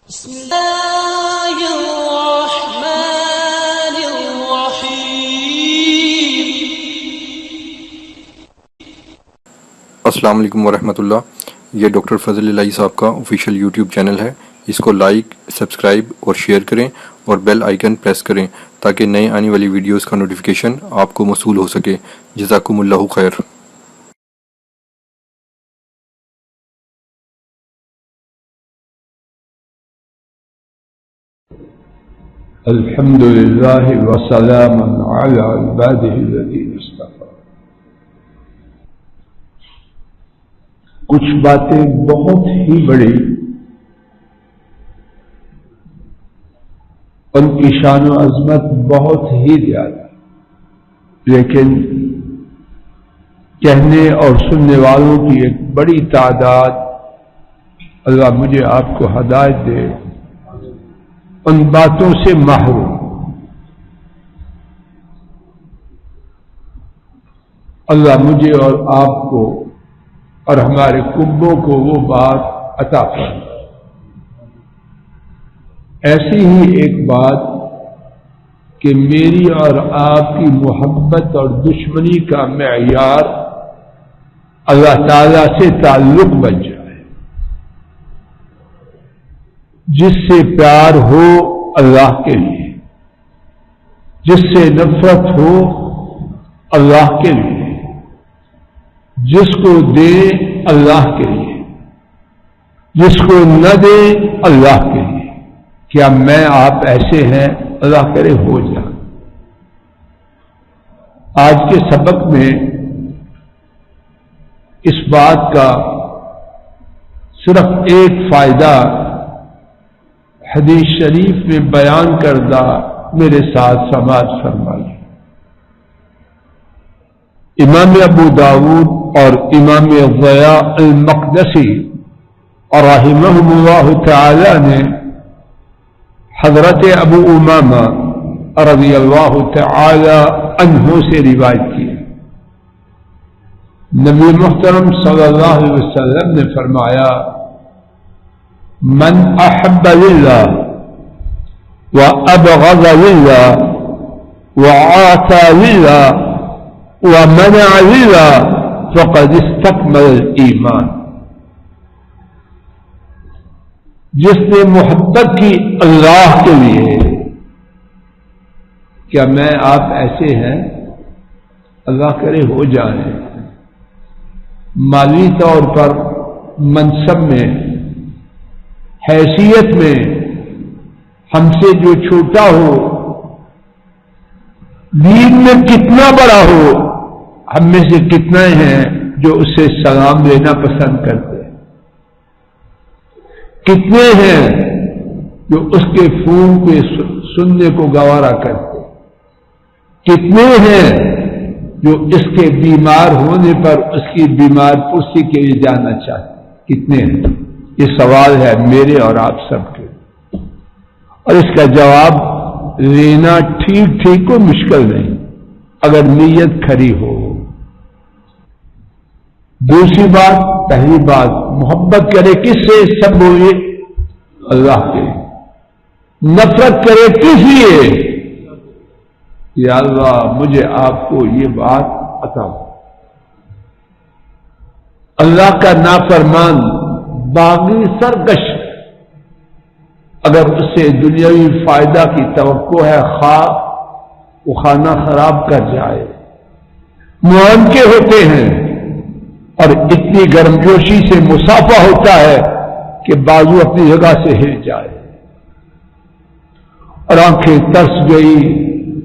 بسم اللہ الرحمن الرحیم۔ السلام علیکم ورحمۃ اللہ۔ یہ ڈاکٹر فضل الہی صاحب کا آفیشیل یوٹیوب چینل ہے، اس کو لائک، سبسکرائب اور شیئر کریں اور بیل آئیکن پریس کریں تاکہ نئے آنے والی ویڈیوز کا نوٹیفیکیشن آپ کو موصول ہو سکے۔ جزاکم اللہ خیر۔ الحمد للہ وسلام علی عباده الذین اصطفى۔ کچھ باتیں بہت ہی بڑی، ان کی شان و عظمت بہت ہی زیادہ، لیکن کہنے اور سننے والوں کی ایک بڑی تعداد، اللہ مجھے آپ کو ہدایت دے، ان باتوں سے محروم۔ اللہ مجھے اور آپ کو اور ہمارے کنبوں کو وہ بات عطا فرمائے۔ ایسی ہی ایک بات کہ میری اور آپ کی محبت اور دشمنی کا معیار اللہ تعالی سے تعلق بن جائے۔ جس سے پیار ہو اللہ کے لیے، جس سے نفرت ہو اللہ کے لیے، جس کو دے اللہ کے لیے، جس کو نہ دے اللہ کے لیے۔ کیا میں آپ ایسے ہیں؟ اللہ کرے ہو جائے۔ آج کے سبق میں اس بات کا صرف ایک فائدہ حدیث شریف میں بیان کردہ میرے ساتھ سماعت فرمائیے۔ امام ابو داود اور امام ضیاء المقدسی اور رحمہم اللہ تعالی نے حضرت ابو امامہ رضی اللہ تعالی عنہ سے روایت کی۔ نبی محترم صلی اللہ علیہ وسلم نے فرمایا: من احب للہ وابغض للہ وعاطى للہ ومنع للہ فقد استکمل الایمان۔ جس نے محبت کی اللہ کے لیے، کیا میں آپ ایسے ہیں؟ اللہ کرے ہو جائیں۔ مالی طور پر، منصب میں، حیثیت میں ہم سے جو چھوٹا ہو، دین میں کتنا بڑا ہو، ہم میں سے کتنے ہیں جو اسے سلام لینا پسند کرتے ہیں؟ کتنے ہیں جو اس کے فون پہ سننے کو گوارا کرتے ہیں؟ کتنے ہیں جو اس کے بیمار ہونے پر اس کی بیمار پرسی کے لیے جانا چاہتے ہیں؟ کتنے ہیں؟ یہ سوال ہے میرے اور آپ سب کے، اور اس کا جواب لینا ٹھیک کو مشکل نہیں اگر نیت کھری ہو۔ دوسری بات، پہلی بات، محبت کرے کس سے؟ سب بولے اللہ کے۔ نفرت کرے کس لیے؟ یا اللہ مجھے آپ کو یہ بات عطا ہو۔ اللہ کا نافرمان باغی سرکش، اگر اس سے دنیاوی فائدہ کی توقع ہے، خواہ وہ کھانا خراب کر جائے، معانقے ہوتے ہیں اور اتنی گرمجوشی سے مسافہ ہوتا ہے کہ بازو اپنی جگہ سے ہل جائے اور آنکھیں ترس گئی،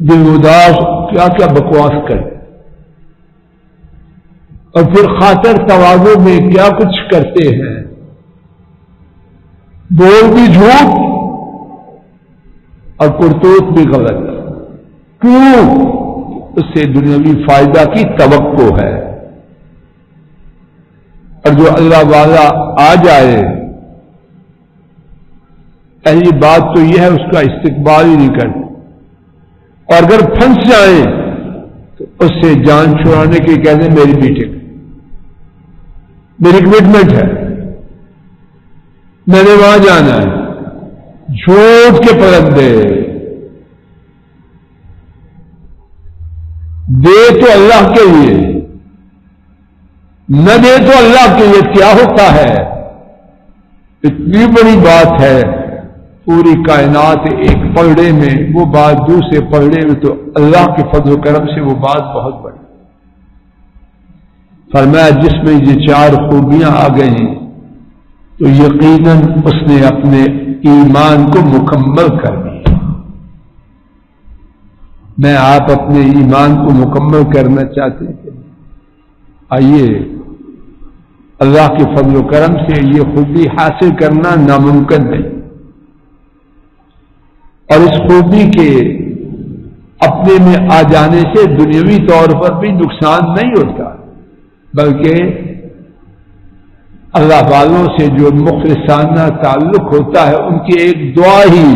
دل اداس، کیا کیا بکواس کرے، اور پھر خاطر تواضع میں کیا کچھ کرتے ہیں، بول بھی جھوٹ اور کرتوت بھی غلط۔ کیوں؟ اس سے دنیاوی فائدہ کی توقع ہے، اور جو اللہ والا آ جائے، پہلی بات تو یہ ہے اس کا استقبال ہی نہیں کرتے، اور اگر پھنس جائیں تو اس سے جان چھڑانے کے کہتے ہیں میری میٹنگ، میری کمٹمنٹ ہے، میں نے وہاں جانا ہے، جھوٹ کے پرندے، دے تو اللہ کے لیے، نہ دے تو اللہ کے لیے، کیا ہوتا ہے؟ اتنی بڑی بات ہے، پوری کائنات ایک پلڑے میں، وہ بات دوسرے پلڑے میں، تو اللہ کے فضل و کرم سے وہ بات بہت بڑی۔ فرمایا جس میں یہ چار خوبیاں آ گئی تو یقیناً اس نے اپنے ایمان کو مکمل کر دیا۔ میں آپ اپنے ایمان کو مکمل کرنا چاہتے ہیں، آئیے اللہ کے فضل و کرم سے یہ خوبی حاصل کرنا ناممکن نہیں، اور اس خوبی کے اپنے میں آ جانے سے دنیاوی طور پر بھی نقصان نہیں ہوتا، بلکہ اللہ والوں سے جو مخلصانہ تعلق ہوتا ہے ان کی ایک دعا ہی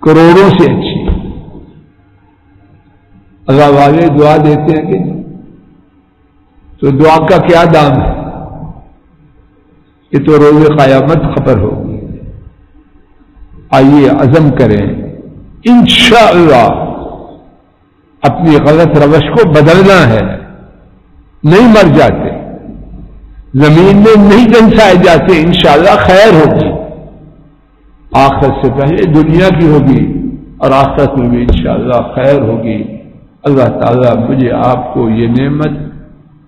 کروڑوں سے اچھی ہے۔ اللہ والے دعا دیتے ہیں کہ تو دعا کا کیا دام ہے؟ یہ تو روز قیامت خبر ہوگی۔ آئیے عزم کریں انشاءاللہ اپنی غلط روش کو بدلنا ہے، نہیں مر جاتے، زمین میں نہیں دنسائے جاتے، انشاءاللہ خیر ہوگی، آخرت سے پہلے دنیا کی ہوگی اور آخرت میں بھی انشاءاللہ خیر ہوگی۔ اللہ تعالیٰ مجھے آپ کو یہ نعمت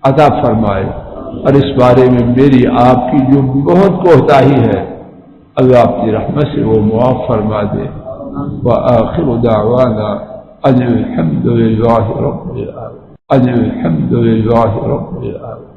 عطا فرمائے، اور اس بارے میں میری آپ کی جو بہت کوتاہی ہے اللہ اپنی رحمت سے وہ معاف فرما دے۔ وآخر دعوانا ان الحمد للہ رب العالمین، ان الحمد للہ رب العالمین۔